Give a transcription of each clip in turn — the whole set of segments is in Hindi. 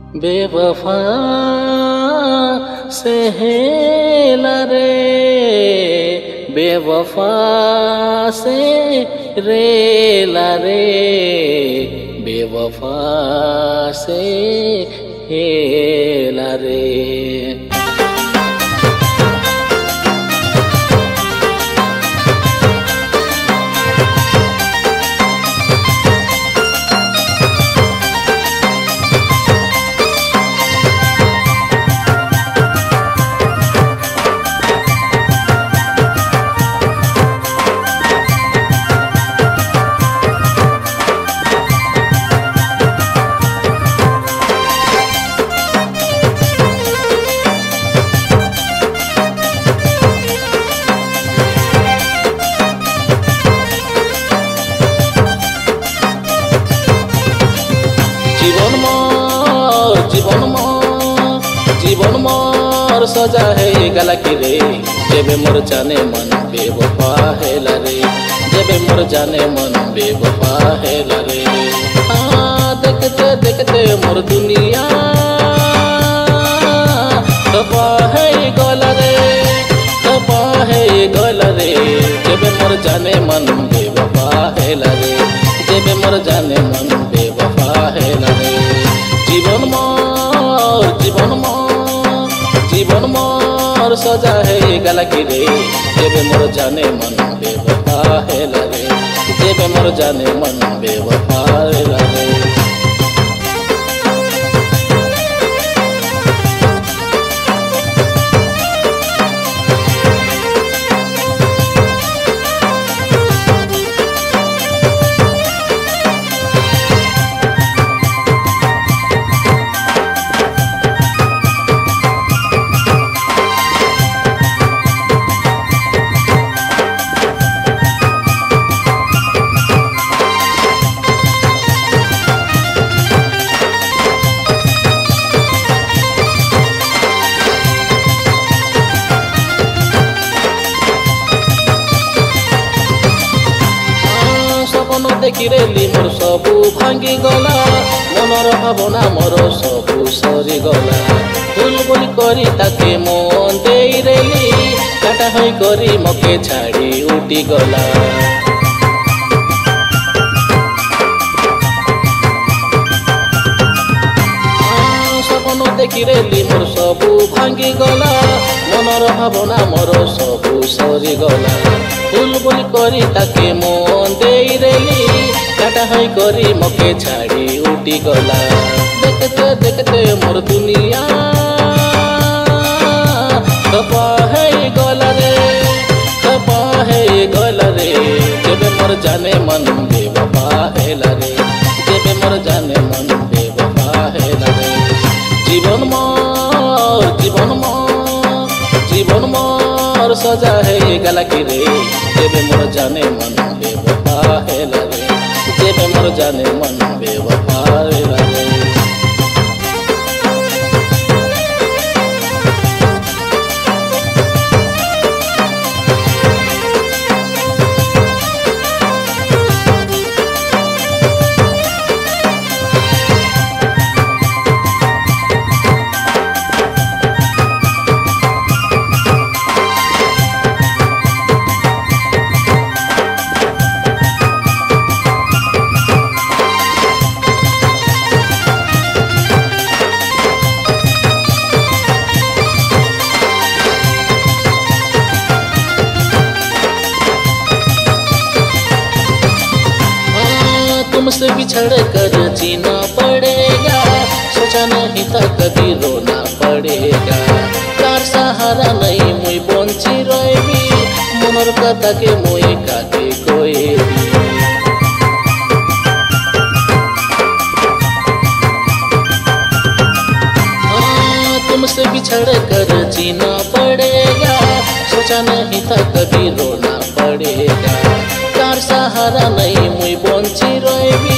बेवफा से हेला रे, बेवफा से रेला रे, बेवफा से हेला रे। जीवन मोर सजा है गला की रे, जेबे मोर जाने मन बेवफा है रे, जेबे मोर जाने मन बेवफा है रे। देखते देखते मोर दुनिया खपा है गला रे, खपा है गला रे, जेबे मोर जाने मन बेवफा है रे, जेबे मोर जाने मन बेवफा है रे। जीवन मोर सजा है गला की रे, जेबे मोर जाने मन बेवफा है रे, जेबे मोर जाने मन बेवफा है रे। देखी रेली मोर सबू भांगी गला, मनर भावना मोर सबू सरी गला। भूल भूल करी ताके मन देई रेली, काटा होई करी मके छाड़ी उठी गला। सपन देखी रेली मोर सबू भांगी गला, मनर भावना मोर सबू सरी गला। भूल भूल करी ताके मन देई रेली, काटा होई करी मके छाड़ी उठी गला। देखते देखते मोर दुनिया खपा है गला रे, खपा है गला रे, जेबे मोर जाने मन बेवफा है रे, जेबे मोर जाने मन बेवफा है रे। जीवन मोर सजा है गला की रे, जेबे मोर जाने मन बेवफा है रे, जेबे मोर जाने मन बेवफा है रे। तुमसे बिछड़ कर जीना पड़ेगा, सोचा नहीं था कभी रोना पड़ेगा। कार सहारा नहीं मुई बंची रही, मनर कथा के मुई काके कोई भी। तुमसे बिछड़ कर जीना पड़ेगा, सोचा नहीं था कभी रोना पड़ेगा। कार सहारा नहीं मुई बंची रही,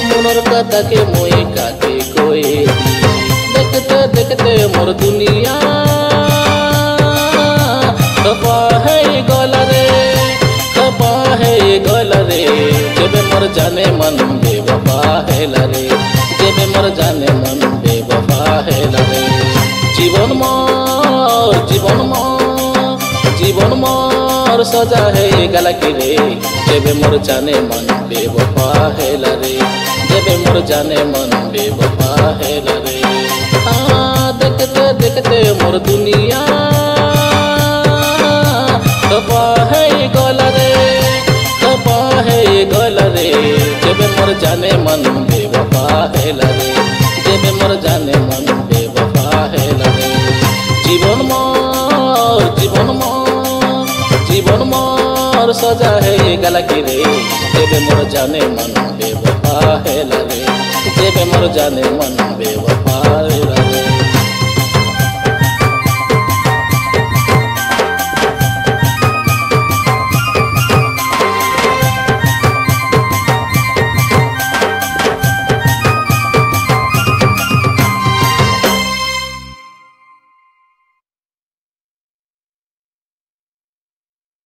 मनर कथा के मुई काके कोई भी। देखते देखते मोर दुनिया खपा है गला रे, खपा है गला रे, जेबे मोर जाने मन बेवफा है रे, जेबे मोर जाने मन बेवफा जीवन मोर सजा है गला की रे जेबे मोर जाने मन बेवफा है रे जेबे मोर जाने मन बेवफा है रे देखते देखते मोर दुनिया खपा है गला रे खपा है गला रे जेबे मोर जाने मन बेवफा है रे जेबे मोर जाने मन बेवफा है रे जीवन मोर सजा है गला की रे जेबे मोर जाने मन बेवफा है रे जेबे मोर जाने मन बेवफा है।